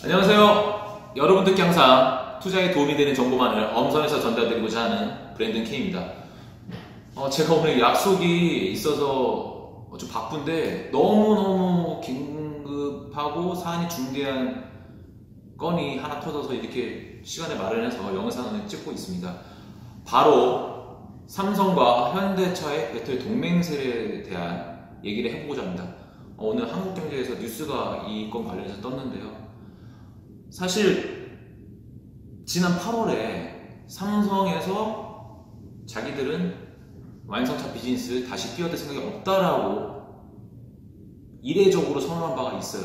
안녕하세요. 여러분들께 항상 투자에 도움이 되는 정보만을 엄선해서 전달드리고자 하는 브랜든 K입니다. 제가 오늘 약속이 있어서 좀 바쁜데 너무너무 긴급하고 사안이 중대한 건이 하나 터져서 이렇게 시간을 마련해서 영상을 찍고 있습니다. 바로 삼성과 현대차의 배터리 동맹세에 대한 얘기를 해보고자 합니다. 오늘 한국경제에서 뉴스가 이 건 관련해서 떴는데요. 사실 지난 8월에 삼성에서 자기들은 완성차 비즈니스를 다시 뛰어들 생각이 없다라고 이례적으로 선언한 바가 있어요.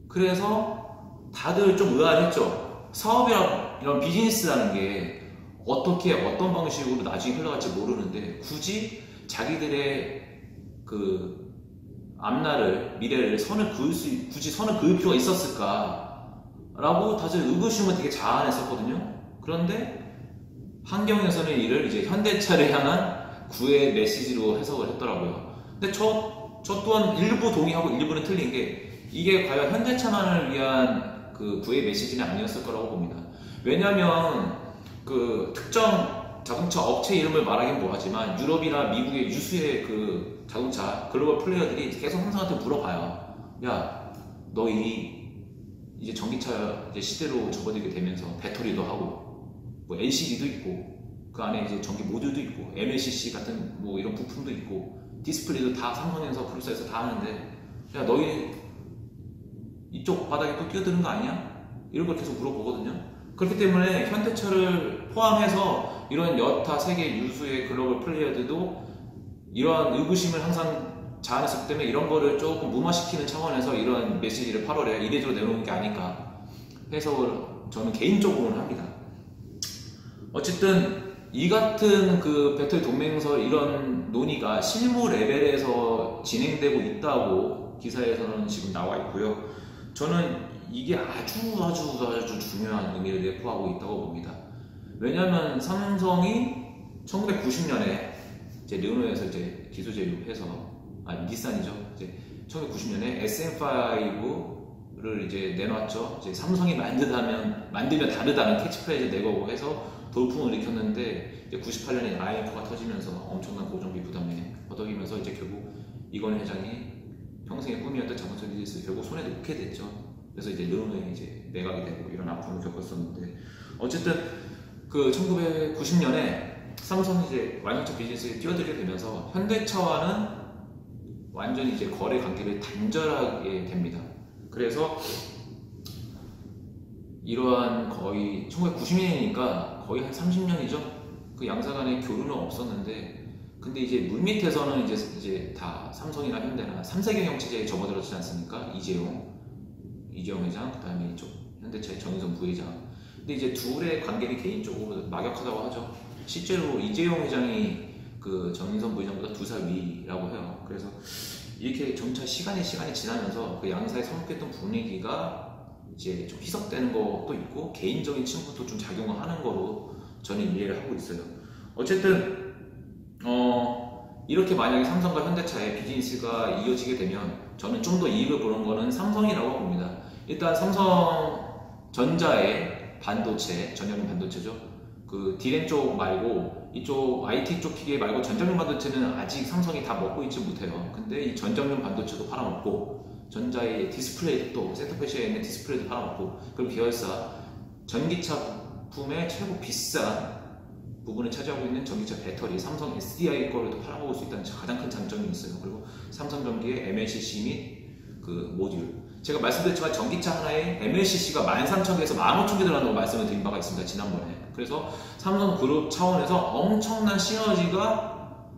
그래서 다들 좀 의아했죠. 사업이랑 이런 비즈니스라는 게 어떻게 어떤 방식으로 나중에 흘러갈지 모르는데 굳이 자기들의 그 앞날을 미래를 굳이 선을 그을 필요가 있었을까 라고 다들 의구심을 되게 자아냈었거든요. 그런데 환경에서는 이를 이제 현대차를 향한 구애 메시지로 해석을 했더라고요. 근데 저 또한 일부 동의하고 일부는 틀린 게 이게 과연 현대차만을 위한 그 구애 메시지는 아니었을 거라고 봅니다. 왜냐하면 그 특정 자동차 업체 이름을 말하긴 뭐하지만 유럽이나 미국의 유수의 그 자동차 글로벌 플레이어들이 계속 삼성한테 물어봐요. 야, 너희 이제 전기차 이제 시대로 접어들게 되면서 배터리도 하고 뭐 LCD도 있고 그 안에 이제 전기 모듈도 있고 MLCC 같은 뭐 이런 부품도 있고 디스플레이도 다 삼성에서 그룹사에서 다 하는데 야 너희 이쪽 바닥에 또 뛰어드는 거 아니야? 이런 걸 계속 물어보거든요. 그렇기 때문에 현대차를 포함해서 이런 여타 세계 유수의 글로벌 플레이어들도 이러한 의구심을 항상 자아냈었기 때문에 이런 거를 조금 무마시키는 차원에서 이런 메시지를 8월에 이례적으로 내놓은 게 아닐까 해석을 저는 개인적으로는 합니다. 어쨌든 이 같은 그 배터리 동맹서 이런 논의가 실무 레벨에서 진행되고 있다고 기사에서는 지금 나와 있고요. 저는 이게 아주 중요한 의미를 내포하고 있다고 봅니다. 왜냐하면 삼성이 1990년에 이제 르노에서 이제 기술 제휴해서 닛산이죠. 이제 1990년에 SM5를 이제 내놨죠. 이제 삼성이 만들면 다르다는 캐치프레이즈 내고 해서 돌풍을 일으켰는데 이제 98년에 IMF가 터지면서 엄청난 고정비 부담에 허덕이면서 이제 결국 이건희 회장이 평생의 꿈이었던 자동차 비즈니스를 결국 손에 놓게 됐죠. 그래서 이제 르노에 이제 매각이 되고 이런 아픔을 겪었었는데 어쨌든 그 1990년에 삼성이 이제 완성차 비즈니스에 뛰어들게 되면서 현대차와는 완전히 이제 거래 관계를 단절하게 됩니다. 그래서 이러한 거의 1990년이니까 거의 한 30년이죠. 그 양사 간의 교류는 없었는데 근데 이제 물밑에서는 이제 다 삼성이나 현대나 삼세경 형체제에 접어들었지 않습니까? 이재용 회장, 그 다음에 이쪽 현대차의 정의선 부회장. 근데 이제 둘의 관계를 개인적으로 막역하다고 하죠. 실제로 이재용 회장이 그 정의선 부회장보다 2살 위라고 해요. 그래서 이렇게 점차 시간이 지나면서 그 양사의 서먹했던 분위기가 이제 좀 희석되는 것도 있고 개인적인 친분도 좀 작용을 하는 거로 저는 이해를 하고 있어요. 어쨌든 이렇게 만약에 삼성과 현대차의 비즈니스가 이어지게 되면 저는 좀 더 이익을 보는 거는 삼성이라고 봅니다. 일단 삼성전자의 반도체, 전형용 반도체죠. 그 D램 쪽 말고 이쪽 IT 쪽 기계 말고 전장용 반도체는 아직 삼성이 다 먹고 있지 못해요. 근데 이 전장용 반도체도 팔아먹고 전자의 디스플레이도 또 센터페시에 있는 디스플레이도 팔아먹고 그럼 계열사 전기차 부품의 최고 비싼 부분을 차지하고 있는 전기차 배터리 삼성 SDI 거를 또 팔아먹을 수 있다는 가장 큰 장점이 있어요. 그리고 삼성전기의 MLCC 및 그 모듈 제가 말씀드렸지만 전기차 하나에 MLCC가 13,000개에서 15,000개 들어간다고 말씀을 드린 바가 있습니다. 지난번에. 그래서 삼성그룹 차원에서 엄청난 시너지가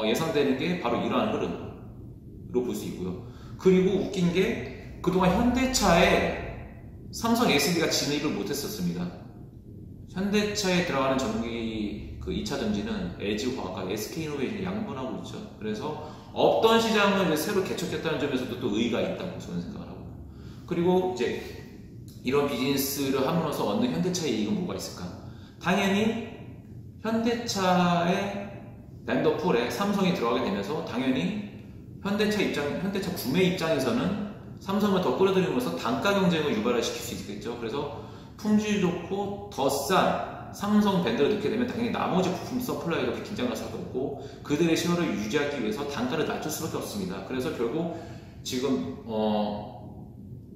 예상되는 게 바로 이러한 흐름으로 볼 수 있고요. 그리고 웃긴 게 그동안 현대차에 삼성 SD가 진입을 못했었습니다. 현대차에 들어가는 전기 그 2차 전지는 LG화학과 SK이노베이션이 양분하고 있죠. 그래서 없던 시장을 이제 새로 개척했다는 점에서도 또 의의가 있다고 저는 생각을 하고. 그리고 이제 이런 비즈니스를 함으로써 얻는 현대차의 이익은 뭐가 있을까? 당연히 현대차의 랜더풀에 삼성이 들어가게 되면서 당연히 현대차 구매 입장에서는 삼성을 더 끌어들이면서 단가 경쟁을 유발을 시킬 수 있겠죠. 그래서 품질 좋고 더 싼 삼성 밴드를 넣게 되면 당연히 나머지 부품 서플라이도 긴장할 수밖에 없고 그들의 시너를 유지하기 위해서 단가를 낮출 수밖에 없습니다. 그래서 결국 지금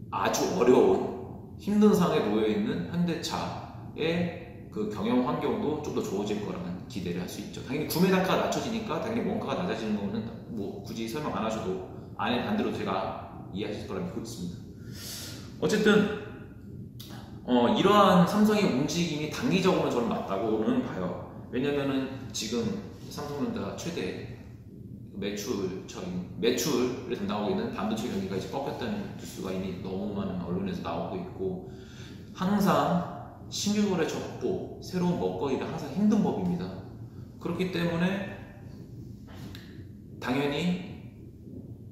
아주 어려운 힘든 상황에 놓여있는 현대차의 그 경영 환경도 좀 더 좋아질 거라는 기대를 할 수 있죠. 당연히 구매 단가가 낮춰지니까 당연히 원가가 낮아지는 거는 뭐 굳이 설명 안 하셔도 안에 반대로 제가 이해하실 거라 믿고 있습니다. 어쨌든 이러한 삼성의 움직임이 단기적으로는 저는 맞다고는 봐요. 왜냐면은 지금 삼성전자 최대 매출을 담당하고 있는 반도체 경기가 이제 꺾였다는 뉴스가 이미 너무 많은 언론에서 나오고 있고 항상 신규 거래처 확보, 새로운 먹거리가 항상 힘든 법입니다. 그렇기 때문에 당연히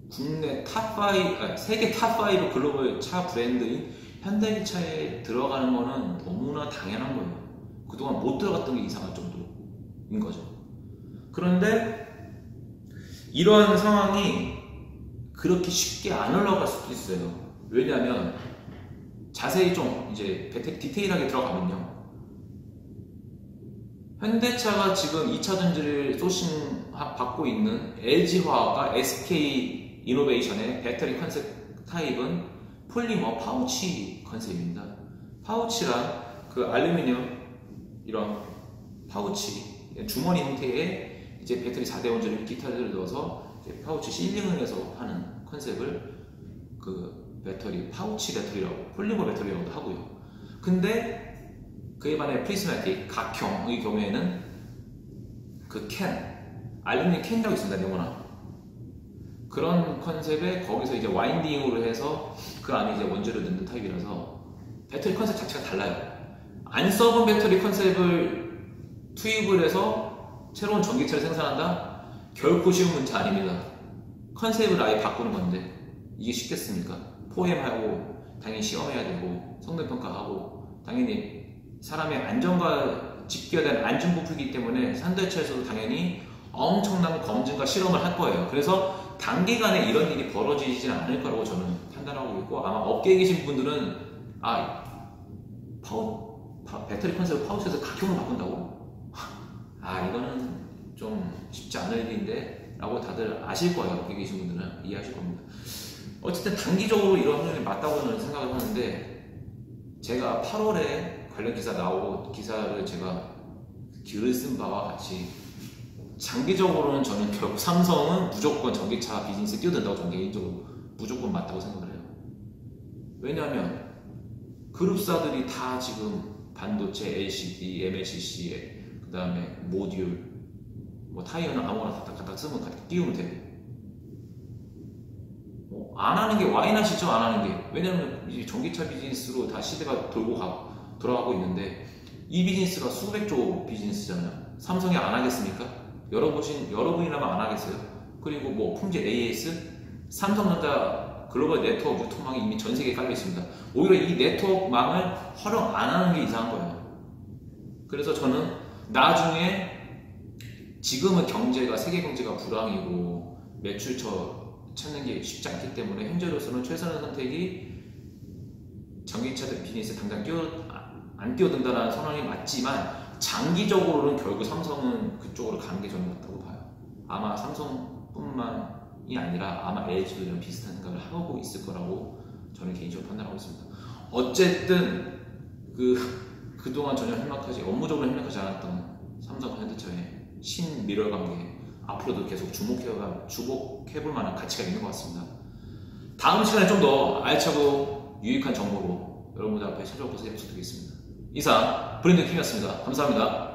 국내 탑5, 세계 탑5 글로벌 차 브랜드인 현대기차에 들어가는 거는 너무나 당연한 거예요. 그동안 못 들어갔던 게 이상할 정도인 거죠. 그런데 이런 상황이 그렇게 쉽게 안 올라갈 수도 있어요. 왜냐하면 자세히 좀 이제 디테일하게 들어가면요. 현대차가 지금 2차 전지를 소싱 받고 있는 LG화학과 SK 이노베이션의 배터리 컨셉 타입은 폴리머 파우치 컨셉입니다. 파우치란 그 알루미늄 이런 파우치 주머니 형태의 이제 배터리 4대 원전을 기타를 넣어서 이제 파우치 실링을 해서 하는 컨셉을 그 배터리 파우치 배터리라고 폴리머 배터리라고도 하고요. 근데 그에 반해 프리스마틱 각형의 경우에는 그 알루미늄 캔이라고 있습니다. 네모나 그런 컨셉에 거기서 이제 와인딩으로 해서 그 안에 이제 원재료를 넣는 타입이라서 배터리 컨셉 자체가 달라요. 안 써본 배터리 컨셉을 투입을 해서 새로운 전기차를 생산한다? 결코 쉬운 문제 아닙니다. 컨셉을 아예 바꾸는 건데 이게 쉽겠습니까? 포엠하고 당연히 시험해야 되고 성능평가하고 당연히 사람의 안전과 직결된 안전부품이기 때문에 현대차에서도 당연히 엄청난 검증과 실험을 할 거예요. 그래서 단기간에 이런 일이 벌어지지는 않을 거라고 저는 판단하고 있고 아마 업계에 계신 분들은 배터리 컨셉을 파우치에서 각형으로 바꾼다고? 이거는 좀 쉽지 않을 일인데 라고 다들 아실 거예요. 업계에 계신 분들은 이해하실 겁니다. 어쨌든 단기적으로 이런 흐름이 맞다고는 생각을 하는데 제가 8월에 관련 기사 나오고 기사를 제가 글을 쓴 바와 같이 장기적으로는 저는 결국 삼성은 무조건 전기차 비즈니스에 뛰어든다고 저는 개인적으로 무조건 맞다고 생각을 해요. 왜냐하면 그룹사들이 다 지금 반도체, LCD, MLCC에 그 다음에 모듈, 뭐 타이어는 아무거나 갖다 쓰면 끼우면 되고 안 하는 게 와인하시죠? 안 하는 게. 왜냐면 이제 전기차 비즈니스로 다 시대가 돌아가고 있는데 이 비즈니스가 수백조 비즈니스잖아요. 삼성이 안 하겠습니까? 여러분이라면 안 하겠어요? 그리고 뭐 품질 AS, 삼성전자 글로벌 네트워크 유통망이 이미 전 세계에 깔려 있습니다. 오히려 이 네트워크망을 활용 안 하는 게 이상한 거예요. 그래서 저는 나중에 지금은 세계 경제가 불황이고 매출처 찾는 게 쉽지 않기 때문에 현재로서는 최선의 선택이 전기차 비즈니스에 당장 안 뛰어든다는 선언이 맞지만 장기적으로는 결국 삼성은 그쪽으로 가는 게 저는 맞다고 봐요. 아마 삼성뿐만이 아니라 아마 LG도 이런 비슷한 생각을 하고 있을 거라고 저는 개인적으로 판단하고 있습니다. 어쨌든 그동안 전혀 업무적으로 협력하지 않았던 삼성과 현대차의 신미럴 관계 앞으로도 계속 주목해볼 만한 가치가 있는 것 같습니다. 다음 시간에 좀 더 알차고 유익한 정보로 여러분들 앞에 찾아오고서 약속드리겠습니다. 이상 브랜드 킴이었습니다. 감사합니다.